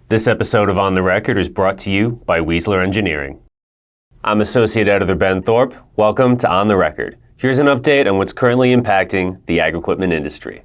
This episode of On the Record is brought to you by Weasler Engineering. I'm Associate Editor Ben Thorpe. Welcome to On the Record. Here's an update on what's currently impacting the ag equipment industry.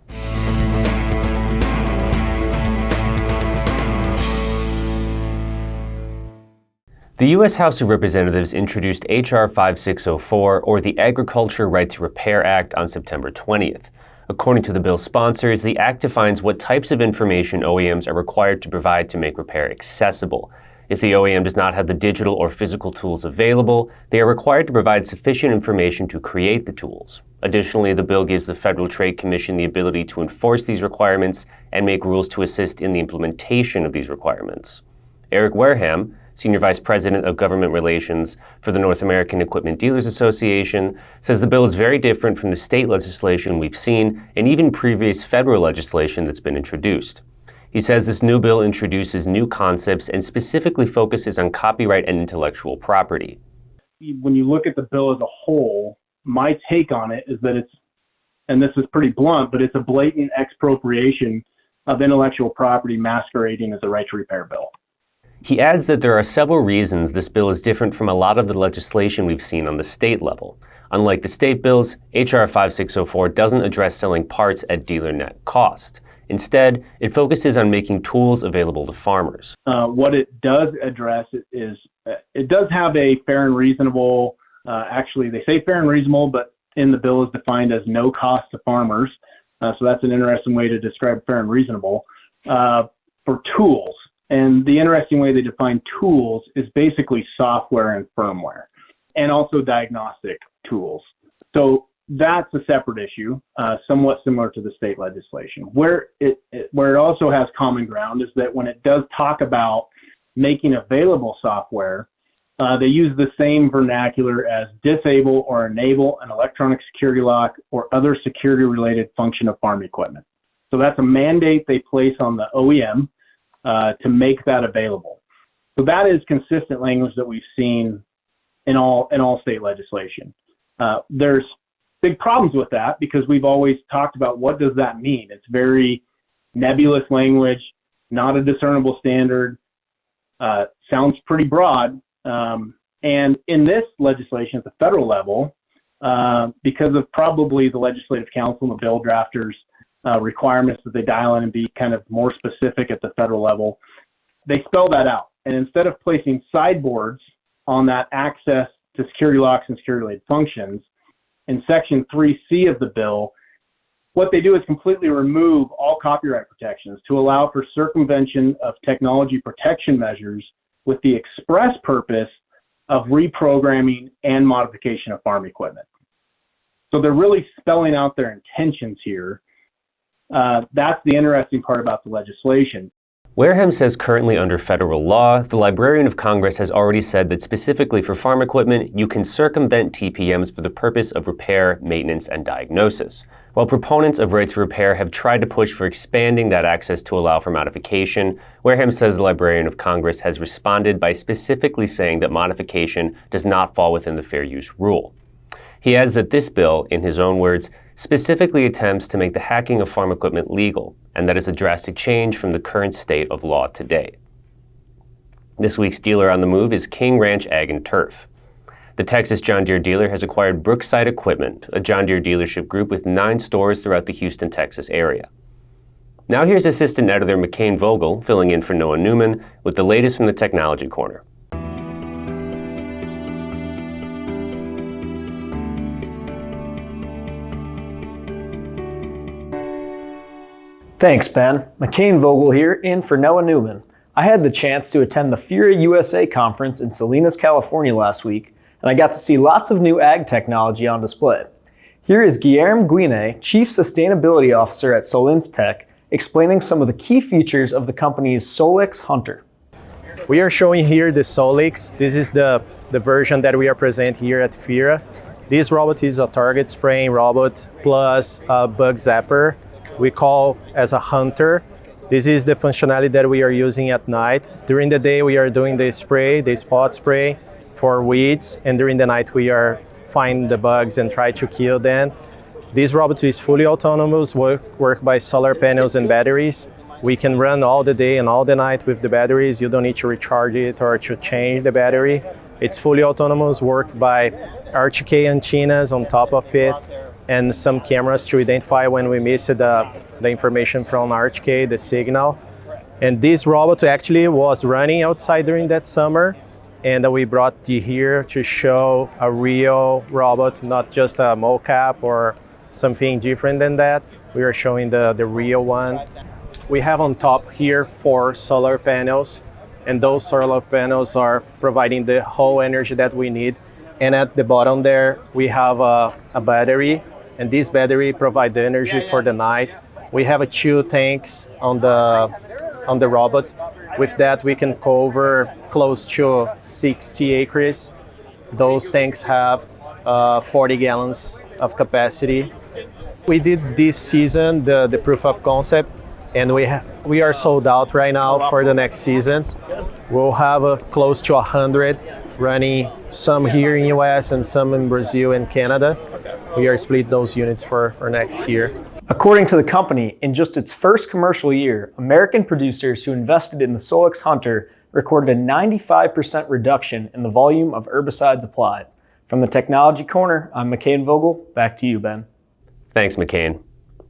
The U.S. House of Representatives introduced H.R. 5604, or the Agriculture Right to Repair Act, on September 20th. According to the bill's sponsors, the act defines what types of information OEMs are required to provide to make repair accessible. If the OEM does not have the digital or physical tools available, they are required to provide sufficient information to create the tools. Additionally, the bill gives the Federal Trade Commission the ability to enforce these requirements and make rules to assist in the implementation of these requirements. Eric Wareham, Senior Vice President of Government Relations for the North American Equipment Dealers Association, says the bill is very different from the state legislation we've seen and even previous federal legislation that's been introduced. He says this new bill introduces new concepts and specifically focuses on copyright and intellectual property. When you look at the bill as a whole, my take on it is that it's, and this is pretty blunt, but it's a blatant expropriation of intellectual property masquerading as a right to repair bill. He adds that there are several reasons this bill is different from a lot of the legislation we've seen on the state level. Unlike the state bills, H.R. 5604 doesn't address selling parts at dealer net cost. Instead, it focuses on making tools available to farmers. What it does address is it does have a fair and reasonable, actually they say fair and reasonable, but in the bill is defined as no cost to farmers. So that's an interesting way to describe fair and reasonable for tools. And the interesting way they define tools is basically software and firmware, and also diagnostic tools. So that's a separate issue, somewhat similar to the state legislation. Where it also has common ground is that when it does talk about making available software, they use the same vernacular as disable or enable an electronic security lock or other security-related function of farm equipment. So that's a mandate they place on the OEM to make that available. So that is consistent language that we've seen in all state legislation. There's big problems with that because we've always talked about what does that mean. It's very nebulous language, not a discernible standard, sounds pretty broad. And in this legislation at the federal level, because of probably the Legislative Council and the bill drafters requirements that they dial in and be kind of more specific at the federal level, they spell that out. And instead of placing sideboards on that access to security locks and security-related functions, in Section 3C of the bill, what they do is completely remove all copyright protections to allow for circumvention of technology protection measures with the express purpose of reprogramming and modification of farm equipment. So they're really spelling out their intentions here. That's the interesting part about the legislation. Wareham says currently under federal law, the Librarian of Congress has already said that specifically for farm equipment, you can circumvent TPMs for the purpose of repair, maintenance, and diagnosis. While proponents of right to repair have tried to push for expanding that access to allow for modification, Wareham says the Librarian of Congress has responded by specifically saying that modification does not fall within the fair use rule. He adds that this bill, in his own words, specifically attempts to make the hacking of farm equipment legal, and that is a drastic change from the current state of law today. This week's dealer on the move is King Ranch Ag and Turf. The Texas John Deere dealer has acquired Brookside Equipment, a John Deere dealership group with 9 stores throughout the Houston, Texas area. Now here's Assistant Editor McCain Vogel filling in for Noah Newman with the latest from the Technology Corner. Thanks, Ben. McCain Vogel here, in for Noah Newman. I had the chance to attend the FIRA USA conference in Salinas, California last week, and I got to see lots of new ag technology on display. Here is Guillermo Guine, Chief Sustainability Officer at Solinftec, explaining some of the key features of the company's Solix Hunter. We are showing here the Solix. This is the version that we are presenting here at FIRA. This robot is a target spraying robot plus a bug zapper. We call as a hunter. This is the functionality that we are using at night. During the day, we are doing the spray, the spot spray for weeds, and during the night, we are finding the bugs and try to kill them. This robot is fully autonomous, work by solar panels and batteries. We can run all the day and all the night with the batteries. You don't need to recharge it or to change the battery. It's fully autonomous, worked by R2R antennas on top of it, and some cameras to identify when we miss the information from R2R, the signal. And this robot actually was running outside during that summer, and we brought it here to show a real robot, not just a mocap or something different than that. We are showing the real one. We have on top here 4 solar panels, and those solar panels are providing the whole energy that we need. And at the bottom there, we have a battery, and this battery provides the energy for the night. We have 2 tanks on the robot. With that, we can cover close to 60 acres. Those tanks have 40 gallons of capacity. We did this season the proof of concept, and we are sold out right now for the next season. We'll have close to 100 running, some here in US and some in Brazil and Canada. We are split those units for next year. According to the company, in just its first commercial year, American producers who invested in the Solix Hunter recorded a 95% reduction in the volume of herbicides applied. From the Technology Corner, I'm McCain Vogel. Back to you, Ben. Thanks, McCain.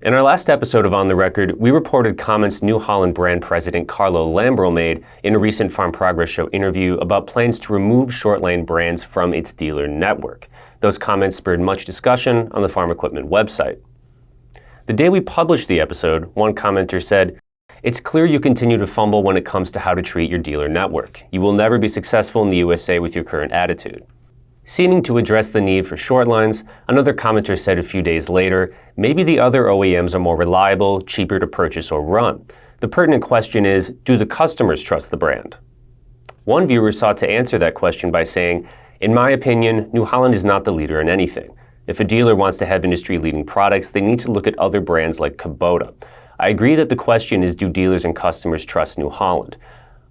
In our last episode of On the Record, we reported comments New Holland brand president Carlo Lambro made in a recent Farm Progress Show interview about plans to remove short-line brands from its dealer network. Those comments spurred much discussion on the farm equipment website. The day we published the episode, one commenter said, "It's clear you continue to fumble when it comes to how to treat your dealer network. You will never be successful in the USA with your current attitude." Seeming to address the need for short lines, another commenter said a few days later, maybe the other OEMs are more reliable, cheaper to purchase or run. The pertinent question is, do the customers trust the brand? One viewer sought to answer that question by saying, "In my opinion, New Holland is not the leader in anything. If a dealer wants to have industry-leading products, they need to look at other brands like Kubota. I agree that the question is, do dealers and customers trust New Holland?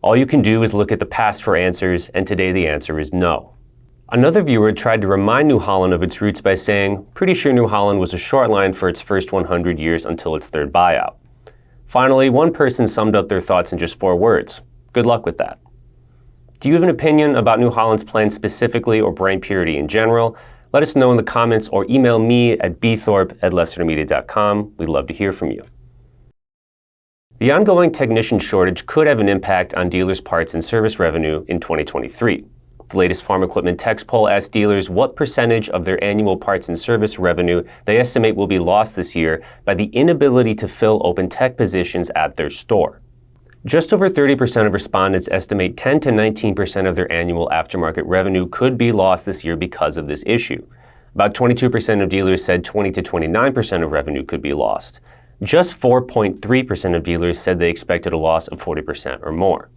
All you can do is look at the past for answers, and today the answer is no." Another viewer tried to remind New Holland of its roots by saying, "Pretty sure New Holland was a short line for its first 100 years until its third buyout." Finally, one person summed up their thoughts in just 4 words. Good luck with that. Do you have an opinion about New Holland's plans specifically or brand purity in general? Let us know in the comments or email me at bthorpe@lessermedia.com. We'd love to hear from you. The ongoing technician shortage could have an impact on dealers' parts and service revenue in 2023. The latest Farm Equipment Techs poll asked dealers what percentage of their annual parts and service revenue they estimate will be lost this year by the inability to fill open tech positions at their store. Just over 30% of respondents estimate 10 to 19% of their annual aftermarket revenue could be lost this year because of this issue. About 22% of dealers said 20 to 29% of revenue could be lost. Just 4.3% of dealers said they expected a loss of 40% or more.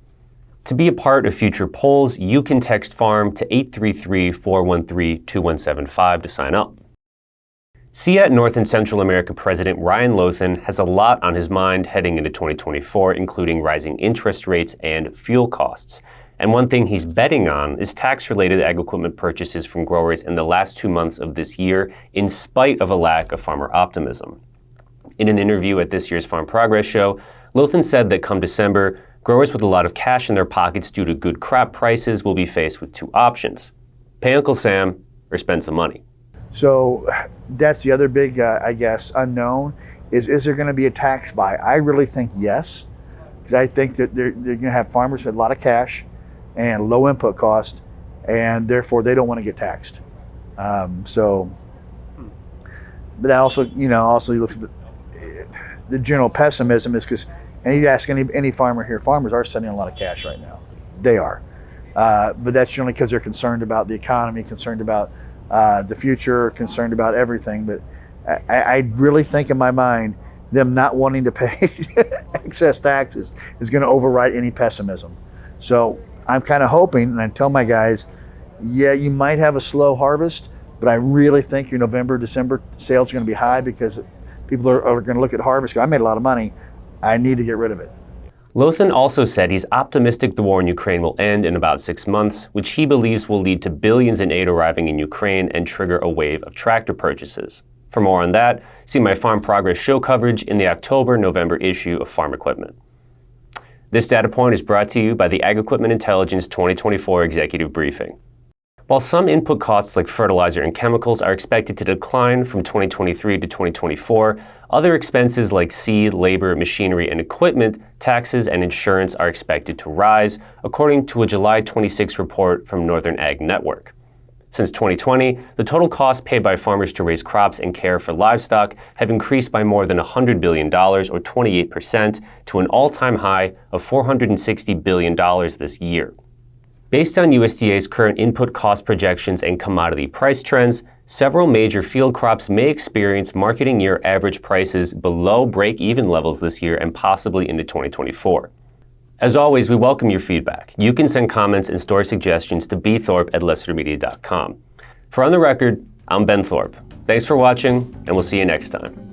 To be a part of future polls, you can text FARM to 833-413-2175 to sign up. CEAT North and Central America President Ryan Lothan has a lot on his mind heading into 2024, including rising interest rates and fuel costs. And one thing he's betting on is tax-related ag equipment purchases from growers in the last 2 months of this year, in spite of a lack of farmer optimism. In an interview at this year's Farm Progress Show, Lothan said that come December, growers with a lot of cash in their pockets due to good crop prices will be faced with 2 options: pay Uncle Sam or spend some money. So that's the other big, unknown is there going to be a tax buy? I really think yes, because I think that they're going to have farmers with a lot of cash and low input cost, and therefore they don't want to get taxed. But that also, you look at the general pessimism is because, and you ask any farmer here, farmers are spending a lot of cash right now. They are. But that's generally because they're concerned about the economy, concerned about the future, concerned about everything. But I really think in my mind, them not wanting to pay excess taxes is going to override any pessimism. So I'm kind of hoping, and I tell my guys, yeah, you might have a slow harvest, but I really think your November, December sales are going to be high because people are going to look at harvest and go, I made a lot of money. I need to get rid of it. Lothan also said he's optimistic the war in Ukraine will end in about 6 months, which he believes will lead to billions in aid arriving in Ukraine and trigger a wave of tractor purchases. For more on that, see my Farm Progress Show coverage in the October-November issue of Farm Equipment. This data point is brought to you by the Ag Equipment Intelligence 2024 Executive Briefing. While some input costs like fertilizer and chemicals are expected to decline from 2023 to 2024, other expenses like seed, labor, machinery, and equipment, taxes, and insurance are expected to rise, according to a July 26 report from Northern Ag Network. Since 2020, the total cost paid by farmers to raise crops and care for livestock have increased by more than $100 billion, or 28%, to an all-time high of $460 billion this year. Based on USDA's current input cost projections and commodity price trends, several major field crops may experience marketing year average prices below break-even levels this year and possibly into 2024. As always, we welcome your feedback. You can send comments and story suggestions to bthorpe@lessermedia.com. For On the Record, I'm Ben Thorpe. Thanks for watching, and we'll see you next time.